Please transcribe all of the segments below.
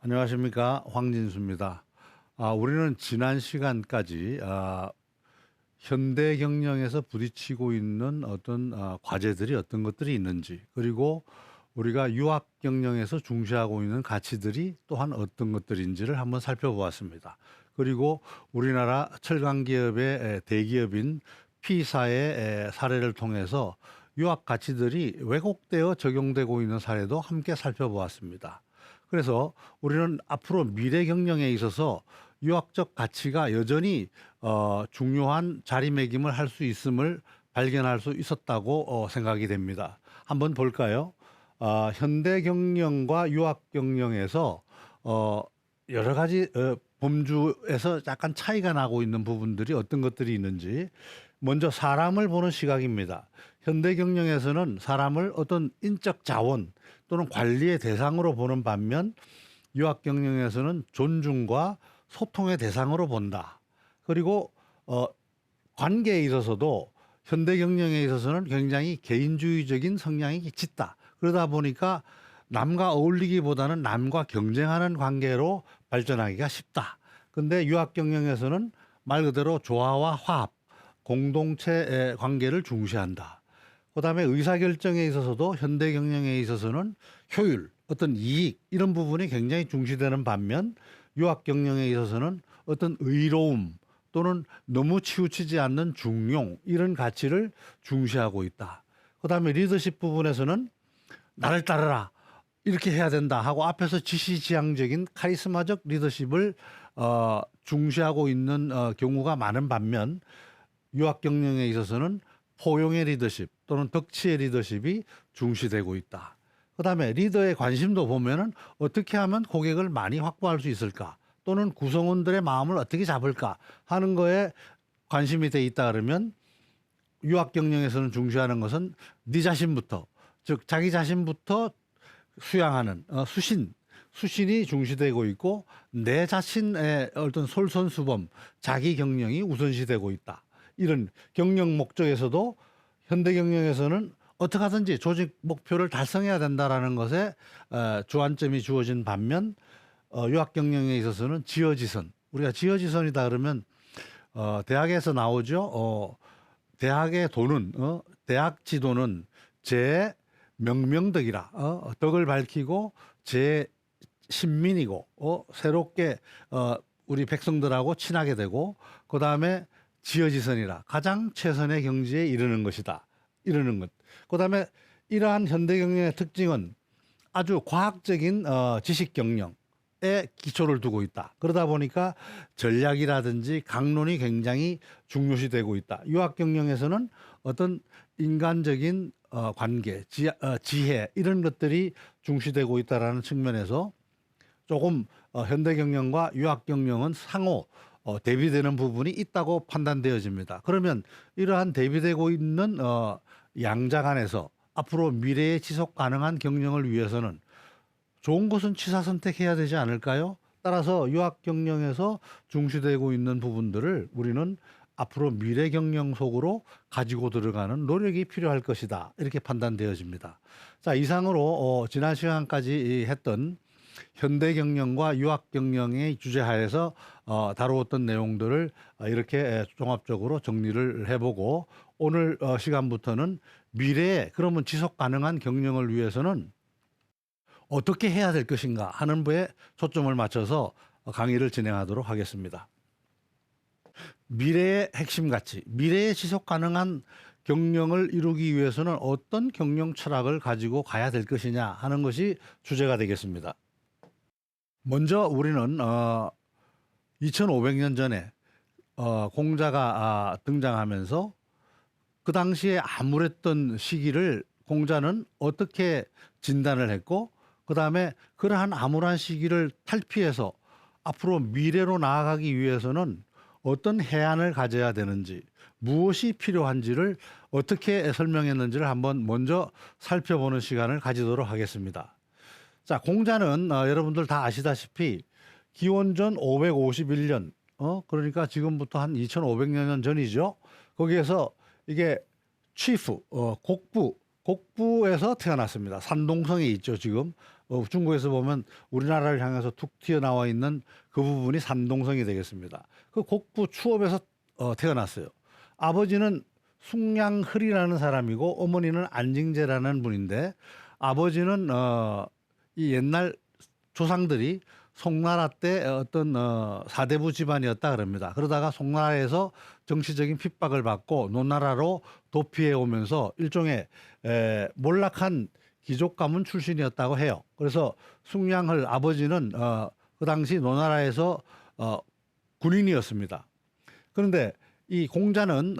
안녕하십니까, 황진수입니다. 우리는 지난 시간까지 현대 경영에서 부딪히고 있는 어떤 과제들이 어떤 것들이 있는지, 그리고 우리가 유학 경영에서 중시하고 있는 가치들이 또한 어떤 것들인지를 한번 살펴보았습니다. 그리고 우리나라 철강 기업의 대기업인 P사의 사례를 통해서 유학 가치들이 왜곡되어 적용되고 있는 사례도 함께 살펴보았습니다. 그래서 우리는 앞으로 미래 경영에 있어서 유학적 가치가 여전히 중요한 자리매김을 할 수 있음을 발견할 수 있었다고 생각이 됩니다. 한번 볼까요? 현대 경영과 유학 경영에서 여러 가지 범주에서 약간 차이가 나고 있는 부분들이 어떤 것들이 있는지, 먼저 사람을 보는 시각입니다. 현대 경영에서는 사람을 어떤 인적 자원 또는 관리의 대상으로 보는 반면, 유학 경영에서는 존중과 소통의 대상으로 본다. 그리고 관계에 있어서도 현대 경영에 있어서는 굉장히 개인주의적인 성향이 짙다. 그러다 보니까 남과 어울리기보다는 남과 경쟁하는 관계로 발전하기가 쉽다. 근데 유학 경영에서는 말 그대로 조화와 화합, 공동체의 관계를 중시한다. 그다음에 의사결정에 있어서도 현대 경영에 있어서는 효율, 어떤 이익 이런 부분이 굉장히 중시되는 반면, 유학 경영에 있어서는 어떤 의로움 또는 너무 치우치지 않는 중용 이런 가치를 중시하고 있다. 그다음에 리더십 부분에서는 나를 따르라 이렇게 해야 된다 하고 앞에서 지시지향적인 카리스마적 리더십을 중시하고 있는 경우가 많은 반면, 유학 경영에 있어서는 포용의 리더십 또는 덕치의 리더십이 중시되고 있다. 그다음에 리더의 관심도 보면은 어떻게 하면 고객을 많이 확보할 수 있을까, 또는 구성원들의 마음을 어떻게 잡을까 하는 거에 관심이 돼 있다 그러면, 유학 경영에서는 중시하는 것은 네 자신부터, 즉 자기 자신부터 수양하는 수신이 중시되고 있고, 내 자신의 어떤 솔선수범, 자기 경영이 우선시되고 있다. 이런 경영 목적에서도 현대 경영에서는 어떻게 하든지 조직 목표를 달성해야 된다라는 것에 주안점이 주어진 반면, 유학 경영에 있어서는 지어지선, 우리가 지어지선이다 그러면 대학에서 나오죠. 대학의 도는 대학 지도는 제 명명덕이라, 덕을 밝히고 제 신민이고 새롭게 우리 백성들하고 친하게 되고, 그 다음에 지어지선이라 가장 최선의 경지에 이르는 것이다. 이르는 것. 그 다음에 이러한 현대 경영의 특징은 아주 과학적인 지식 경영에 기초를 두고 있다. 그러다 보니까 전략이라든지 강론이 굉장히 중요시되고 있다. 유학 경영에서는 어떤 인간적인 관계, 지혜 이런 것들이 중시되고 있다라는 측면에서 조금 현대 경영과 유학 경영은 상호 대비되는 부분이 있다고 판단되어집니다. 그러면 이러한 대비되고 있는 양자 간에서 앞으로 미래의 지속 가능한 경영을 위해서는 좋은 것은 취사 선택해야 되지 않을까요? 따라서 유학 경영에서 중시되고 있는 부분들을 우리는 앞으로 미래 경영 속으로 가지고 들어가는 노력이 필요할 것이다. 이렇게 판단되어집니다. 자, 이상으로 지난 시간까지 했던 현대 경영과 유학 경영의 주제하에서 다루었던 내용들을 이렇게 종합적으로 정리를 해보고, 오늘 시간부터는 미래에 그러면 지속 가능한 경영을 위해서는 어떻게 해야 될 것인가 하는 부에 초점을 맞춰서 강의를 진행하도록 하겠습니다. 미래의 핵심 가치, 미래의 지속 가능한 경영을 이루기 위해서는 어떤 경영 철학을 가지고 가야 될 것이냐 하는 것이 주제가 되겠습니다. 먼저 우리는 2500년 전에 공자가 등장하면서 그 당시에 암울했던 시기를 공자는 어떻게 진단을 했고, 그 다음에 그러한 암울한 시기를 탈피해서 앞으로 미래로 나아가기 위해서는 어떤 해안을 가져야 되는지, 무엇이 필요한지를 어떻게 설명했는지를 한번 먼저 살펴보는 시간을 가지도록 하겠습니다. 자, 공자는 여러분들 다 아시다시피 기원전 551년, 그러니까 지금부터 한 2500년 전이죠. 거기에서 이게 치프, 곡부, 곡부에서 태어났습니다. 산동성에 있죠, 지금. 중국에서 보면 우리나라를 향해서 툭 튀어나와 있는 그 부분이 산동성이 되겠습니다. 그 곡부 추업에서 태어났어요. 아버지는 숭양흐리라는 사람이고 어머니는 안징제라는 분인데, 아버지는 이 옛날 조상들이 송나라 때 어떤 사대부 집안이었다 그럽니다. 그러다가 송나라에서 정치적인 핍박을 받고 노나라로 도피해 오면서 일종의 몰락한 귀족 가문 출신이었다고 해요. 그래서 숭양을 아버지는 그 당시 노나라에서 군인이었습니다. 그런데 이 공자는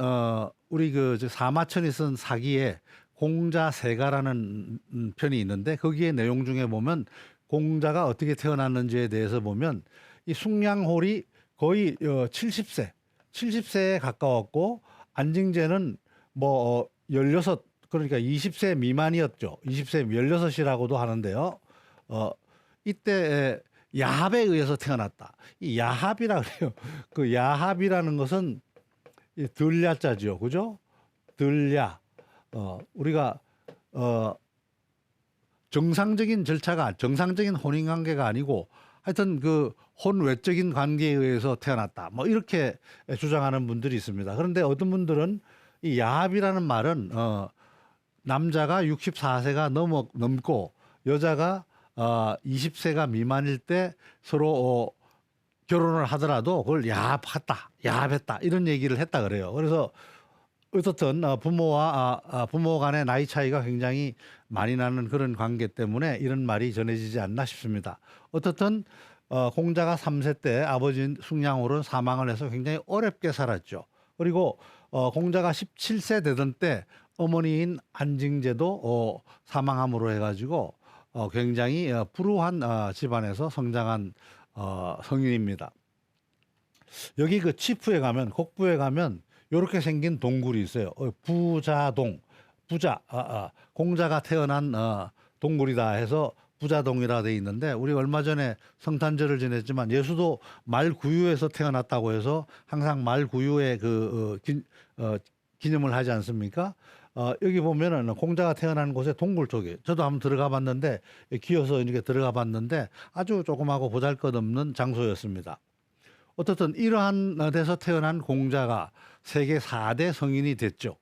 우리 그 사마천이 쓴 사기에 공자세가라는 편이 있는데, 거기에 내용 중에 보면 공자가 어떻게 태어났는지에 대해서 보면 이 숭양홀이 거의 70세에 가까웠고, 안징제는 뭐 16, 그러니까 20세 미만이었죠. 20세 16이라고도 하는데요. 이때 야합에 의해서 태어났다. 이 야합이라 그래요. 그 야합이라는 것은 들야자죠. 그죠? 들야. 우리가 정상적인 절차가, 정상적인 혼인 관계가 아니고 하여튼 그 혼외적인 관계에 의해서 태어났다, 뭐 이렇게 주장하는 분들이 있습니다. 그런데 어떤 분들은 이 야합이라는 말은 남자가 64세가 넘고 여자가 20세가 미만일 때 서로 결혼을 하더라도 그걸 야합했다 이런 얘기를 했다 그래요. 그래서 어떻든 부모 간의 나이 차이가 굉장히 많이 나는 그런 관계 때문에 이런 말이 전해지지 않나 싶습니다. 어떻든 공자가 3세 때 아버지 숭양홀은 사망을 해서 굉장히 어렵게 살았죠. 그리고 공자가 17세 되던 때 어머니인 안징제도 사망함으로 해가지고 굉장히 불우한 집안에서 성장한 성인입니다. 여기 그 치프에 가면, 곡부에 가면 이렇게 생긴 동굴이 있어요. 부자동, 공자가 태어난 동굴이다 해서 부자동이라 돼 있는데, 우리 얼마 전에 성탄절을 지냈지만 예수도 말구유에서 태어났다고 해서 항상 말구유의 기념을 하지 않습니까? 여기 보면은 공자가 태어난 곳에 동굴 쪽에, 저도 한번 들어가 봤는데, 기어서 이렇게 들어가 봤는데 아주 조그마하고 보잘것없는 장소였습니다. 어떻든 이러한 데서 태어난 공자가 세계 4대 성인이 됐죠.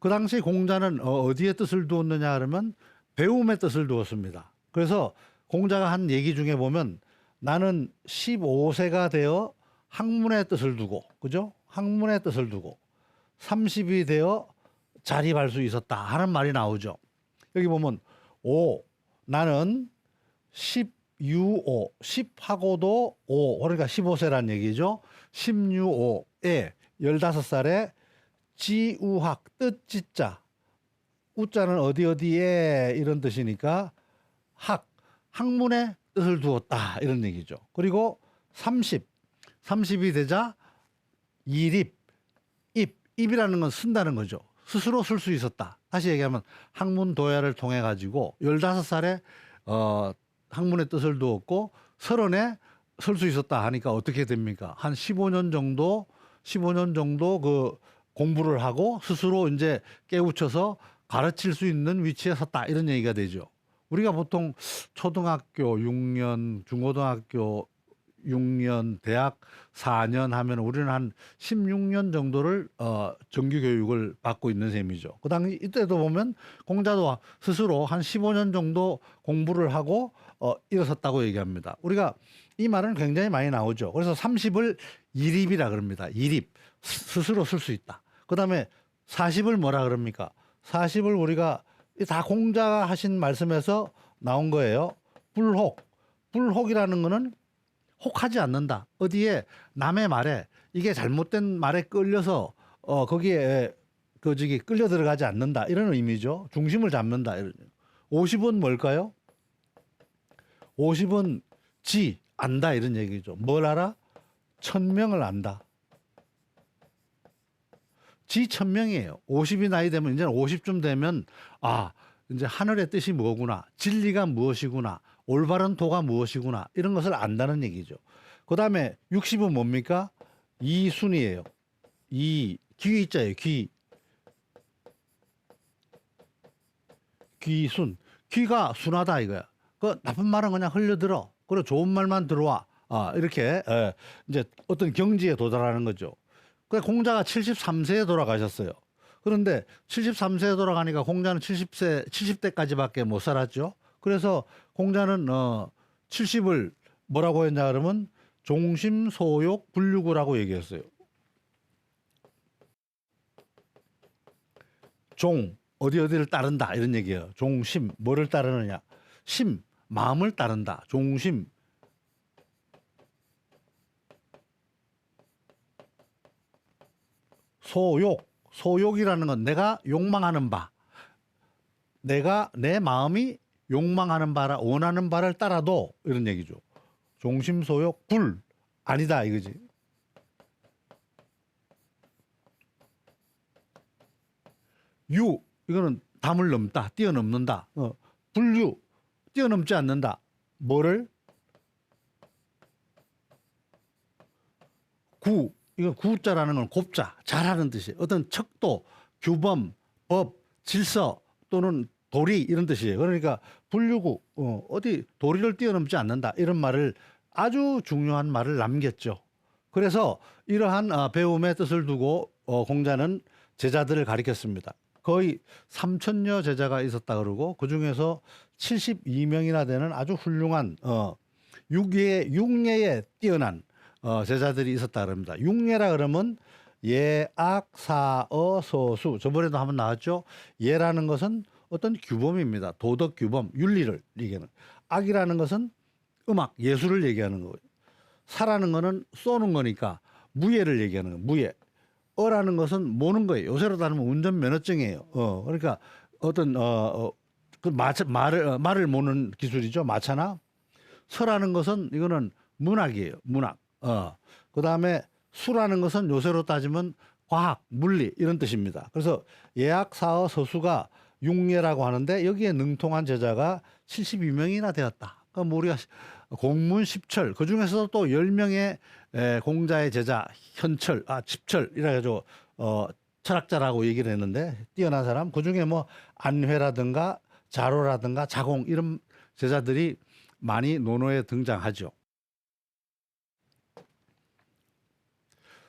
그 당시 공자는 어디에 뜻을 두었느냐 그러면 배움의 뜻을 두었습니다. 그래서 공자가 한 얘기 중에 보면 나는 15세가 되어 학문의 뜻을 두고, 그죠? 학문의 뜻을 두고 30이 되어 자립할 수 있었다 하는 말이 나오죠. 여기 보면 나는 10하고도 5, 그러니까 15세란 얘기죠. 16에 15살에 지우학, 뜻지자, 우자는 어디에 이런 뜻이니까 학문의 뜻을 두었다 이런 얘기죠. 그리고 30이 되자 입이라는 건 쓴다는 거죠. 스스로 쓸 수 있었다. 다시 얘기하면 학문 도야를 통해 가지고 15살에 학문의 뜻을 두었고 30에 설 수 있었다 하니까 어떻게 됩니까? 한 15년 정도 그 공부를 하고 스스로 이제 깨우쳐서 가르칠 수 있는 위치에 섰다 이런 얘기가 되죠. 우리가 보통 초등학교 6년, 중고등학교 6년, 대학 4년 하면 우리는 한 16년 정도를 정규 교육을 받고 있는 셈이죠. 그 당시 이때도 보면 공자도 스스로 한 15년 정도 공부를 하고 일어섰다고 얘기합니다. 우리가 이 말은 굉장히 많이 나오죠. 그래서 30을 이립이라 그럽니다. 이립, 스스로 쓸 수 있다. 그다음에 40을 뭐라 그럽니까? 40을 우리가 다 공자가 하신 말씀에서 나온 거예요. 불혹이라는 거는 혹하지 않는다. 어디에 남의 말에, 이게 잘못된 말에 끌려서 거기에 끌려 들어가지 않는다 이런 의미죠. 중심을 잡는다. 50은 뭘까요? 50은 안다 이런 얘기죠. 뭘 알아? 천명을 안다. 천명이에요. 50이 나이 되면, 이제 50쯤 되면 이제 하늘의 뜻이 뭐구나, 진리가 무엇이구나, 올바른 도가 무엇이구나 이런 것을 안다는 얘기죠. 그 다음에 60은 뭡니까? 이순이에요. 귀자예요. 귀. 귀순. 귀가 순하다 이거야. 그 나쁜 말은 그냥 흘려들어. 그리고 좋은 말만 들어와. 이렇게 이제 어떤 경지에 도달하는 거죠. 그 공자가 73세에 돌아가셨어요. 그런데 73세에 돌아가니까 공자는 70대까지밖에 못 살았죠. 그래서 공자는 70을 뭐라고 했냐 그러면 종심소욕 불류구라고 얘기했어요. 종 어디를 따른다 이런 얘기예요. 종심 뭐를 따르느냐. 심 마음을 따른다. 종심 소욕이라는 건 내가 욕망하는 바. 내가 내 마음이 욕망하는 바라 원하는 바를 따라도 이런 얘기죠. 종심소욕 불 아니다 이거지. 유 이거는 담을 넘다 뛰어넘는다. 불유 뛰어넘지 않는다. 뭐를 구 이거 구자라는 건 곱자 잘하는 뜻이에요. 어떤 척도 규범 법 질서 또는 도리 이런 뜻이에요. 그러니까 불유구 어디 도리를 뛰어넘지 않는다 이런 말을 아주 중요한 말을 남겼죠. 그래서 이러한 배움의 뜻을 두고 공자는 제자들을 가리켰습니다. 거의 3천여 제자가 있었다 그러고 그중에서 72명이나 되는 아주 훌륭한 육예에 뛰어난 제자들이 있었다 그럽니다. 육예라 그러면 예악 사어 서수 저번에도 한번 나왔죠. 예라는 것은 어떤 규범입니다. 도덕 규범 윤리를 얘기하는. 악이라는 것은 음악 예술을 얘기하는 거예요. 사라는 거는 쏘는 거니까 무예를 얘기하는 거예요. 무예. 어라는 것은 모는 거예요. 요새로 따르면 운전면허증이에요. 그러니까 어떤 그 말을 모는 기술이죠. 마차나. 서라는 것은 이거는 문학이에요. 문학. 그다음에 수라는 것은 요새로 따지면 과학, 물리 이런 뜻입니다. 그래서 예학, 사어, 서수가 육예라고 하는데 여기에 능통한 제자가 72명이나 되었다. 그러니까 우리가 공문 10철 그중에서도 또 10명의 공자의 제자 현철, 집철이라 해가지고 철학자라고 얘기를 했는데 뛰어난 사람 그중에 뭐 안회라든가 자로라든가 자공 이런 제자들이 많이 논어에 등장하죠.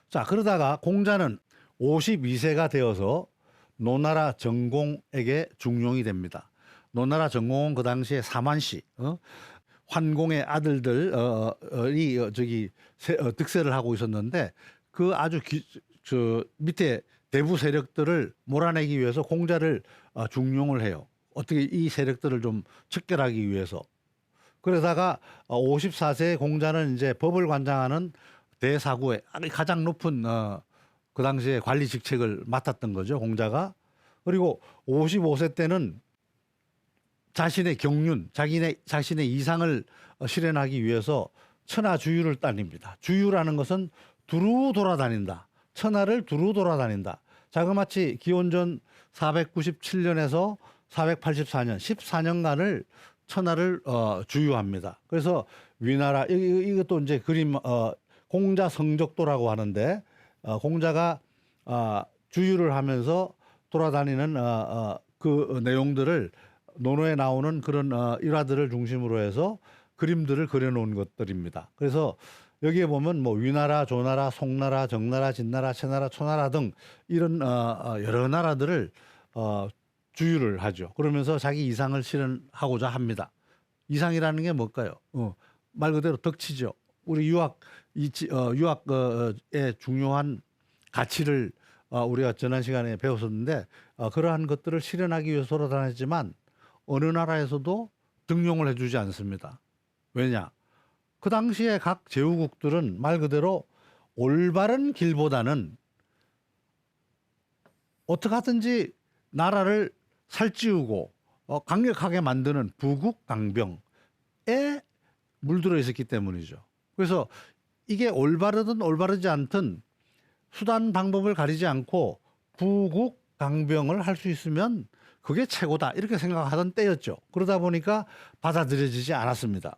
자, 그러다가 공자는 52세가 되어서 노나라 정공에게 중용이 됩니다. 노나라 정공은 그 당시에 사만시, 환공의 아들들이 득세를 하고 있었는데 그 아주 저 밑에 대부 세력들을 몰아내기 위해서 공자를 중용을 해요. 어떻게 이 세력들을 좀 척결하기 위해서. 그러다가 54세 공자는 이제 법을 관장하는 대사구의 가장 높은 그 당시에 관리 직책을 맡았던 거죠, 공자가. 그리고 55세 때는 자신의 경륜, 자신의 이상을 실현하기 위해서 천하주유를 따닙니다. 주유라는 것은 두루 돌아다닌다. 천하를 두루 돌아다닌다. 자그마치 기원전 497년에서 484년 14년간을 천하를 주유합니다. 그래서 위나라 이것도 이제 그림 공자 성적도라고 하는데 공자가 주유를 하면서 돌아다니는 그 내용들을 논어에 나오는 그런 일화들을 중심으로 해서 그림들을 그려놓은 것들입니다. 그래서 여기에 보면 뭐 위나라, 조나라, 송나라, 정나라, 진나라, 채나라, 초나라 등 이런 여러 나라들을 주유를 하죠. 그러면서 자기 이상을 실현하고자 합니다. 이상이라는 게 뭘까요? 말 그대로 덕치죠. 우리 유학의 중요한 가치를 우리가 지난 시간에 배웠었는데 그러한 것들을 실현하기 위해서 돌아다녔지만 어느 나라에서도 등용을 해주지 않습니다. 왜냐? 그 당시에 각 제후국들은 말 그대로 올바른 길보다는 어떻게 하든지 나라를 살찌우고 강력하게 만드는 부국강병에 물들어 있었기 때문이죠. 그래서 이게 올바르든 올바르지 않든 수단 방법을 가리지 않고 부국강병을 할 수 있으면 그게 최고다 이렇게 생각하던 때였죠. 그러다 보니까 받아들여지지 않았습니다.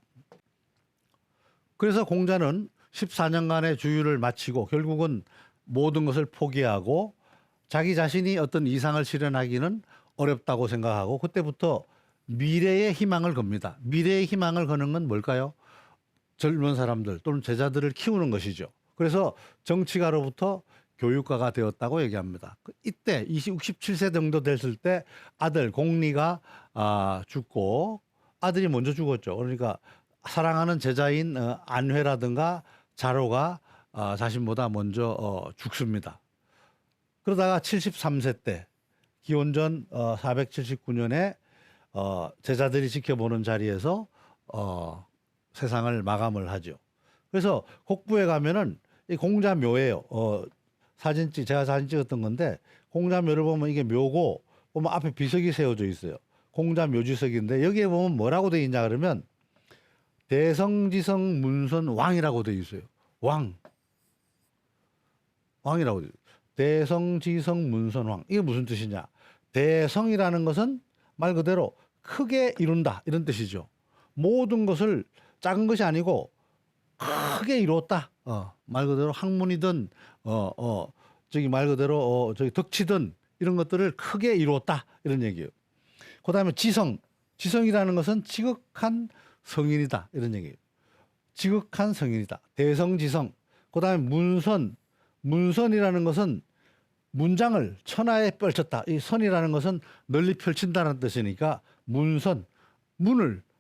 그래서 공자는 14년간의 주유를 마치고 결국은 모든 것을 포기하고 자기 자신이 어떤 이상을 실현하기는 어렵다고 생각하고 그때부터 미래의 희망을 겁니다. 미래의 희망을 거는 건 뭘까요? 젊은 사람들 또는 제자들을 키우는 것이죠. 그래서 정치가로부터 교육가가 되었다고 얘기합니다. 이때 67세 정도 됐을 때 아들 공리가 죽고 아들이 먼저 죽었죠. 그러니까 사랑하는 제자인 안회라든가 자로가 자신보다 먼저 죽습니다. 그러다가 73세 때 기원전 479년에 제자들이 지켜보는 자리에서 세상을 마감을 하죠. 그래서 곡부에 가면은 이 공자묘예요. 제가 사진 찍었던 건데 공자묘를 보면 이게 묘고 보면 앞에 비석이 세워져 있어요. 공자묘지석인데 여기에 보면 뭐라고 되어 있냐 그러면 대성지성 문선 왕이라고 되어 있어요. 왕이라고 되어 있어요. 대성지성 문선왕. 이게 무슨 뜻이냐? 대성이라는 것은 말 그대로 크게 이룬다 이런 뜻이죠. 모든 것을 작은 것이 아니고 크게 이루었다. 말 그대로 학문이든 저기 말 그대로 저기 덕치든 이런 것들을 크게 이루었다 이런 얘기예요. 그다음에 지성이라는 것은 지극한 성인이다 이런 얘기예요. 지극한 성인이다. 대성지성. 그다음에 문선이라는 것은 문장을 천하에 펼쳤다. 이 선이라는 것은 널리 펼친다는 뜻이니까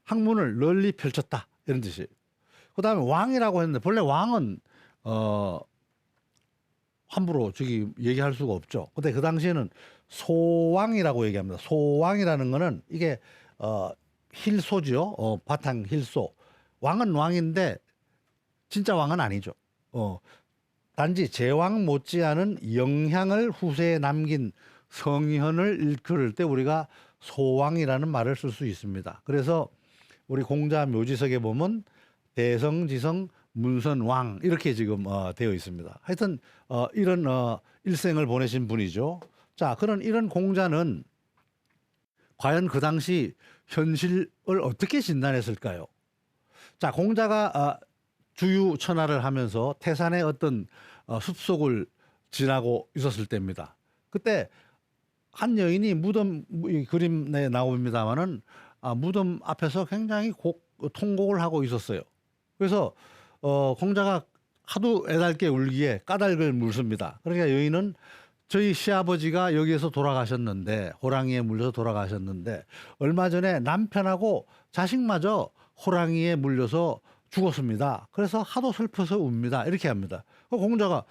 학문을 널리 펼쳤다 이런 뜻이에요. 그다음에 왕이라고 했는데 본래 왕은 함부로 저기 얘기할 수가 없죠. 근데 그 당시에는 소왕이라고 얘기합니다. 소왕이라는 거는 이게 힐소죠. 바탕 힐소. 왕은 왕인데 진짜 왕은 아니죠. 단지 제왕 못지않은 영향을 후세에 남긴 성현을 일컬을 때 우리가 소왕이라는 말을 쓸 수 있습니다. 그래서 우리 공자 묘지석에 보면 대성지성 문선왕 이렇게 지금 되어 있습니다. 하여튼 이런 일생을 보내신 분이죠. 자, 이런 공자는 과연 그 당시 현실을 어떻게 진단했을까요? 자, 공자가 주유천하를 하면서 태산의 어떤 숲속을 지나고 있었을 때입니다. 그때 한 여인이 이 그림에 나옵니다만은 무덤 앞에서 굉장히 통곡을 하고 있었어요. 그래서 공자가 하도 애달게 울기에 까닭을 물습니다. 그러니까 여인은 저희 시아버지가 여기에서 돌아가셨는데 호랑이에 물려서 돌아가셨는데 얼마 전에 남편하고 자식마저 호랑이에 물려서 죽었습니다. 그래서 하도 슬퍼서 웁니다. 이렇게 합니다. 공자가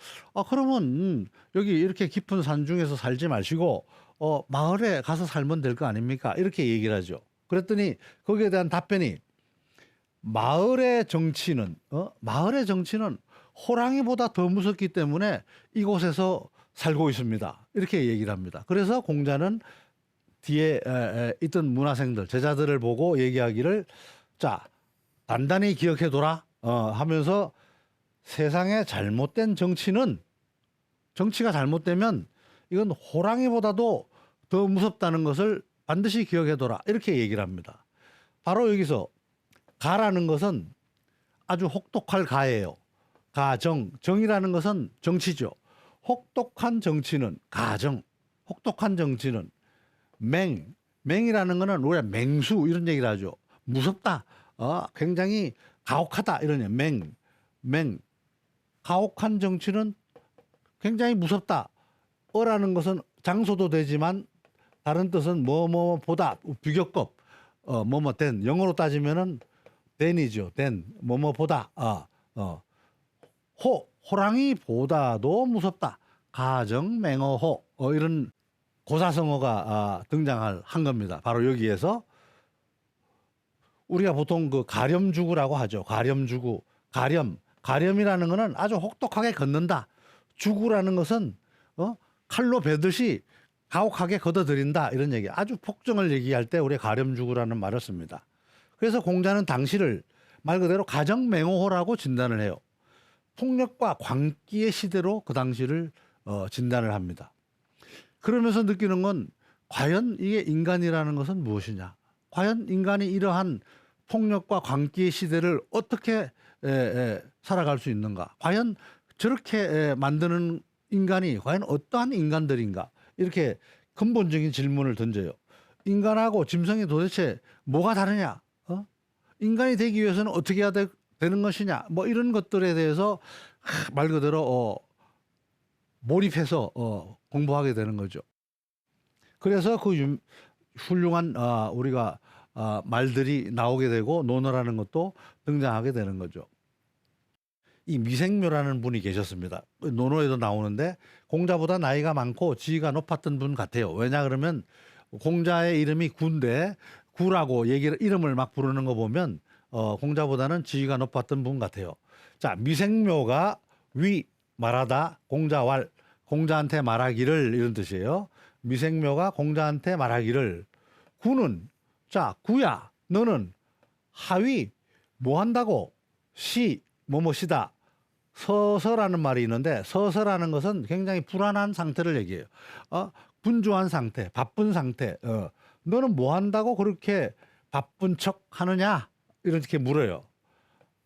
그러면 여기 이렇게 깊은 산중에서 살지 마시고 마을에 가서 살면 될 거 아닙니까? 이렇게 얘기를 하죠. 그랬더니 거기에 대한 답변이 마을의 정치는 호랑이보다 더 무섭기 때문에 이곳에서 살고 있습니다. 이렇게 얘기를 합니다. 그래서 공자는 뒤에 있던 문화생들, 제자들을 보고 얘기하기를 자, 단단히 기억해둬라 하면서 세상에 잘못된 정치가 잘못되면 이건 호랑이보다도 더 무섭다는 것을 반드시 기억해둬라 이렇게 얘기를 합니다. 바로 여기서 가라는 것은 아주 혹독할 가예요. 정이라는 것은 정치죠. 혹독한 정치는 가정, 혹독한 정치는 맹이라는 것은 우리가 맹수 이런 얘기를 하죠. 무섭다, 굉장히 가혹하다 이런 가혹한 정치는 굉장히 무섭다. 어라는 것은 장소도 되지만 다른 뜻은 보다 비교급 된 영어로 따지면은 than이죠. than 보다 호랑이보다도 무섭다. 가정맹어호 이런 고사성어가 등장한 겁니다. 바로 여기에서 우리가 보통 그 가렴주구라고 하죠. 가렴주구. 가렴이라는 것은 아주 혹독하게 걷는다. 주구라는 것은 칼로 베듯이 가혹하게 걷어들인다. 이런 얘기. 아주 폭정을 얘기할 때 우리 가렴주구라는 말을 씁니다. 그래서 공자는 당시를 말 그대로 가정맹호호라고 진단을 해요. 폭력과 광기의 시대로 그 당시를 진단을 합니다. 그러면서 느끼는 건 과연 이게 인간이라는 것은 무엇이냐. 과연 인간이 이러한 폭력과 광기의 시대를 어떻게 살아갈 수 있는가. 과연 저렇게 만드는 인간이 과연 어떠한 인간들인가. 이렇게 근본적인 질문을 던져요. 인간하고 짐승이 도대체 뭐가 다르냐? 인간이 되기 위해서는 어떻게 해야 되는 것이냐? 뭐 이런 것들에 대해서 말 그대로 몰입해서 공부하게 되는 거죠. 그래서 그 훌륭한 우리가 말들이 나오게 되고 논어라는 것도 등장하게 되는 거죠. 이 미생묘라는 분이 계셨습니다. 논어에도 나오는데 공자보다 나이가 많고 지위가 높았던 분 같아요. 왜냐 그러면 공자의 이름이 구인데 구라고 이름을 막 부르는 거 보면 공자보다는 지위가 높았던 분 같아요. 자, 미생묘가 말하다 공자왈, 공자한테 말하기를, 이런 뜻이에요. 미생묘가 공자한테 말하기를, 구는, 자, 구야 너는 하위 뭐 한다고, 뭐뭐시다. 서서라는 말이 있는데, 서서라는 것은 굉장히 불안한 상태를 얘기해요. 분주한 상태, 바쁜 상태. 너는 뭐 한다고 그렇게 바쁜 척 하느냐? 이렇게 물어요.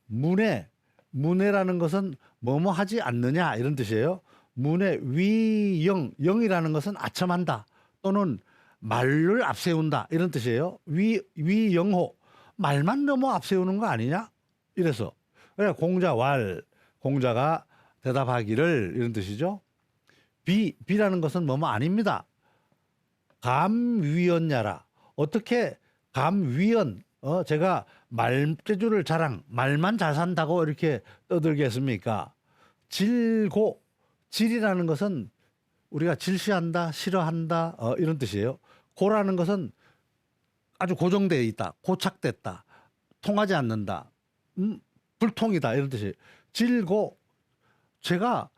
문해라는 것은 뭐뭐 하지 않느냐, 이런 뜻이에요. 문해 영이라는 것은 아첨한다 또는 말을 앞세운다, 이런 뜻이에요. 위영호, 말만 너무 앞세우는 거 아니냐? 이래서 그래 공자가 대답하기를, 이런 뜻이죠. 비라는 것은 뭐뭐 아닙니다. 감위언야라. 어떻게 감위언, 제가 말재주를 말만 잘 산다고 이렇게 떠들겠습니까? 질이라는 것은 우리가 질시한다, 싫어한다, 이런 뜻이에요. 고라는 것은 아주 고정되어 있다, 고착됐다, 통하지 않는다, 불통이다, 이런 뜻이에요. 제가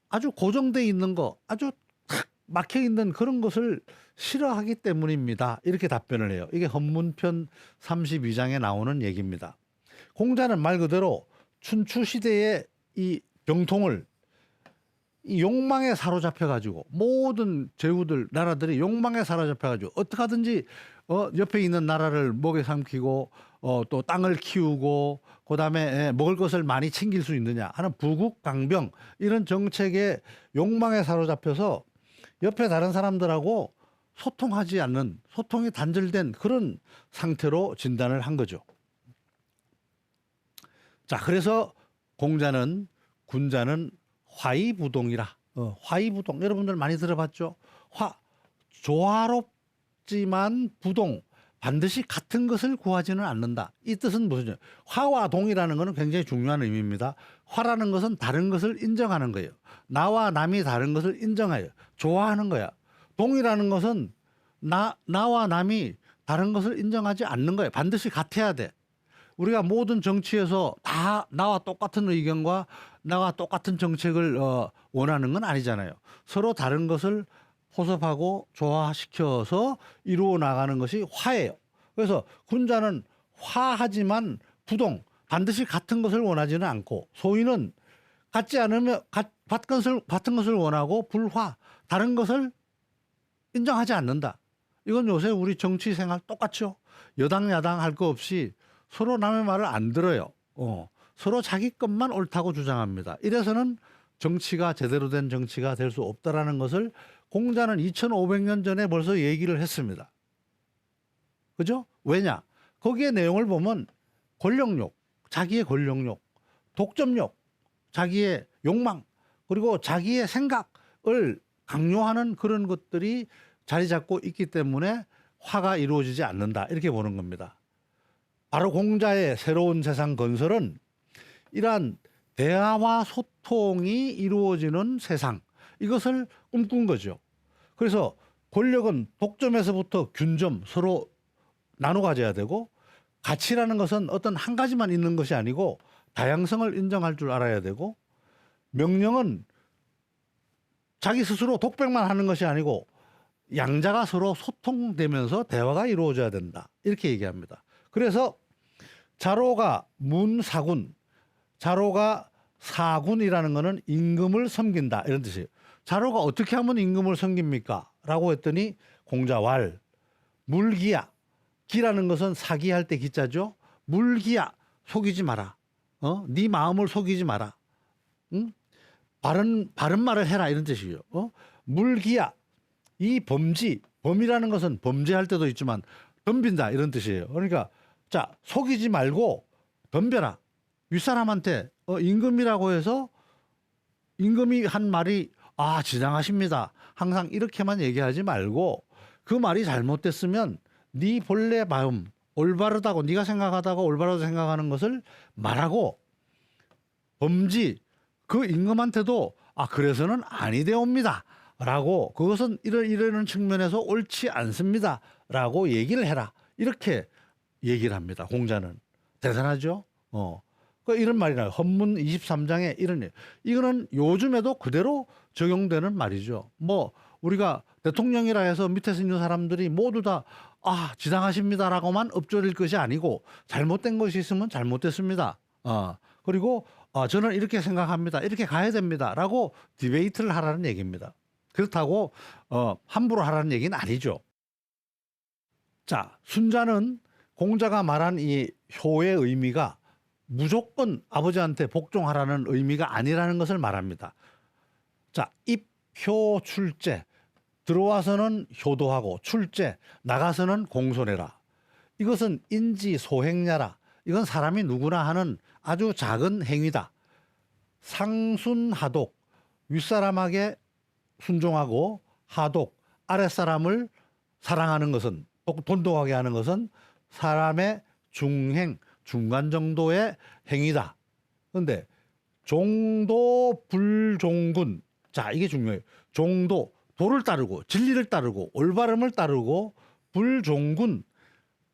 아주 고정되어 있는 거, 아주 탁 막혀 있는 그런 것을 싫어하기 때문입니다. 이렇게 답변을 해요. 이게 헌문편 32장에 나오는 얘기입니다. 공자는 말 그대로 춘추 시대의 이 병통을 이 욕망에 사로잡혀 가지고, 모든 제후들 나라들이 욕망에 사로잡혀 가지고 어떻게 하든지 옆에 있는 나라를 먹여 삼키고 또 땅을 키우고 그다음에 먹을 것을 많이 챙길 수 있느냐 하는 부국강병, 이런 정책에 욕망에 사로잡혀서 옆에 다른 사람들하고 소통하지 않는, 소통이 단절된 그런 상태로 진단을 한 거죠. 자, 그래서 군자는 화의부동이라. 화의부동, 여러분들 많이 들어봤죠? 조화롭지만 부동, 반드시 같은 것을 구하지는 않는다. 이 뜻은 무슨, 화와 동이라는 것은 굉장히 중요한 의미입니다. 화라는 것은 다른 것을 인정하는 거예요. 나와 남이 다른 것을 인정해요. 좋아하는 거야. 동이라는 것은 나와 남이 다른 것을 인정하지 않는 거예요. 반드시 같아야 돼. 우리가 모든 정치에서 다 나와 똑같은 의견과 나와 똑같은 정책을 원하는 건 아니잖아요. 서로 다른 것을 포섭하고 조화시켜서 이루어 나가는 것이 화예요. 그래서 군자는 화하지만 부동, 반드시 같은 것을 원하지는 않고, 소인은 같지 않으면 같은 것을 원하고, 불화, 다른 것을 인정하지 않는다. 이건 요새 우리 정치 생활 똑같죠. 여당 야당 할 거 없이 서로 남의 말을 안 들어요. 서로 자기 것만 옳다고 주장합니다. 이래서는 정치가 제대로 된 정치가 될 수 없다라는 것을 공자는 2500년 전에 벌써 얘기를 했습니다. 그죠? 왜냐? 거기에 내용을 보면 권력욕, 자기의 권력욕, 독점욕, 자기의 욕망, 그리고 자기의 생각을 강요하는 그런 것들이 자리 잡고 있기 때문에 화가 이루어지지 않는다, 이렇게 보는 겁니다. 바로 공자의 새로운 세상 건설은 이러한 대화와 소통이 이루어지는 세상, 이것을 꿈꾼 거죠. 그래서 권력은 독점에서부터 균점, 서로 나눠 가져야 되고, 가치라는 것은 어떤 한 가지만 있는 것이 아니고 다양성을 인정할 줄 알아야 되고, 명령은 자기 스스로 독백만 하는 것이 아니고 양자가 서로 소통되면서 대화가 이루어져야 된다, 이렇게 얘기합니다. 그래서 자로가 문사군, 자로가 사군이라는 것은 임금을 섬긴다, 이런 뜻이에요. 자로가 어떻게 하면 임금을 섬깁니까? 라고 했더니 공자왈, 물기야, 기라는 것은 사기할 때 기자죠. 물기야, 속이지 마라. 네 마음을 속이지 마라. 응? 바른 말을 해라, 이런 뜻이에요. 물기야, 이 범이라는 것은 범죄할 때도 있지만 덤빈다 이런 뜻이에요. 그러니까 자, 속이지 말고 덤벼라. 윗사람한테 임금이라고 해서 임금이 한 말이 지당하십니다. 항상 이렇게만 얘기하지 말고 그 말이 잘못됐으면 네 본래 마음 올바르다고 네가 생각하다가 올바르다고 생각하는 것을 말하고 범지 그 임금한테도 그래서는 아니되옵니다 라고 그것은 이러는 측면에서 옳지 않습니다 라고 얘기를 해라 이렇게 얘기를 합니다. 공자는 대단하죠. 이런 말이 나요. 헌문 23장에 이런 이거는 요즘에도 그대로 적용되는 말이죠. 뭐 우리가 대통령이라 해서 밑에서 있는 사람들이 모두 다 지당하십니다라고만 엎조릴 것이 아니고 잘못된 것이 있으면 잘못됐습니다. 그리고 저는 이렇게 생각합니다. 이렇게 가야 됩니다라고 디베이트를 하라는 얘기입니다. 그렇다고 함부로 하라는 얘기는 아니죠. 자, 순자는 공자가 말한 이 효의 의미가 무조건 아버지한테 복종하라는 의미가 아니라는 것을 말합니다. 자, 입효 출제 들어와서는 효도하고 출제 나가서는 공손해라. 이것은 인지 소행냐라. 이건 사람이 누구나 하는 아주 작은 행위다. 상순하독 윗사람에게 순종하고 하독 아랫사람을 사랑하는 것은 돈독하게 하는 것은 사람의 중행 중간 정도의 행위다. 그런데 종도 불종군 자 이게 중요해요. 종도 도를 따르고 진리를 따르고 올바름을 따르고 불종군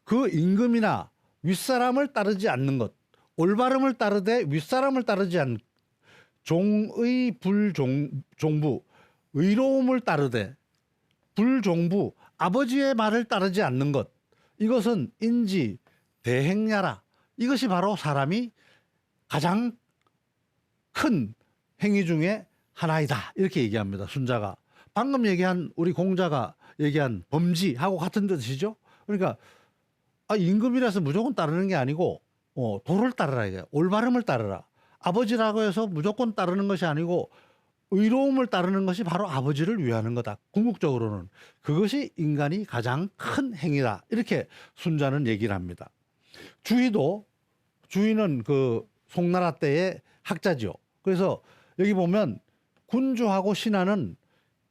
그 임금이나 윗사람을 따르지 않는 것 올바름을 따르되 윗사람을 따르지 않는 종의 불종부 의로움을 따르되 불종부 아버지의 말을 따르지 않는 것 이것은 인지 대행야라. 이것이 바로 사람이 가장 큰 행위 중에 하나이다 이렇게 얘기합니다. 순자가 방금 얘기한 우리 공자가 얘기한 범지하고 같은 뜻이죠. 그러니까 임금이라서 무조건 따르는 게 아니고 도를 따르라 이거야. 올바름을 따르라. 아버지라고 해서 무조건 따르는 것이 아니고 의로움을 따르는 것이 바로 아버지를 위하는 거다. 궁극적으로는 그것이 인간이 가장 큰 행위다. 이렇게 순자는 얘기를 합니다. 주희는 그 송나라 때의 학자죠. 그래서 여기 보면 군주하고 신하는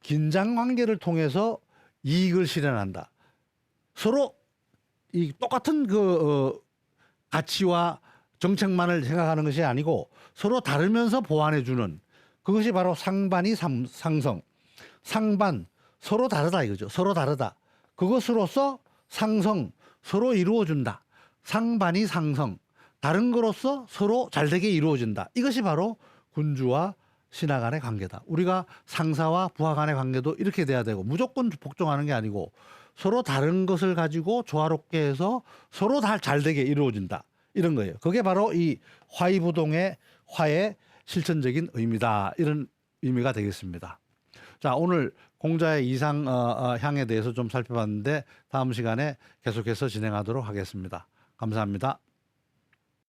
긴장 관계를 통해서 이익을 실현한다. 서로 이 똑같은 가치와 정책만을 생각하는 것이 아니고 서로 다르면서 보완해 주는 그것이 바로 상반이 상성. 상반 서로 다르다 이거죠. 서로 다르다. 그것으로서 상성 서로 이루어 준다. 상반이 상성 다른 거로서 서로 잘되게 이루어진다. 이것이 바로 군주와 신하 간의 관계다. 우리가 상사와 부하 간의 관계도 이렇게 돼야 되고 무조건 복종하는 게 아니고 서로 다른 것을 가지고 조화롭게 해서 서로 다 잘되게 이루어진다. 이런 거예요. 그게 바로 이 화의부동의 화의 실천적인 의미다. 이런 의미가 되겠습니다. 자, 오늘 공자의 이상향에 대해서 좀 살펴봤는데 다음 시간에 계속해서 진행하도록 하겠습니다. 감사합니다.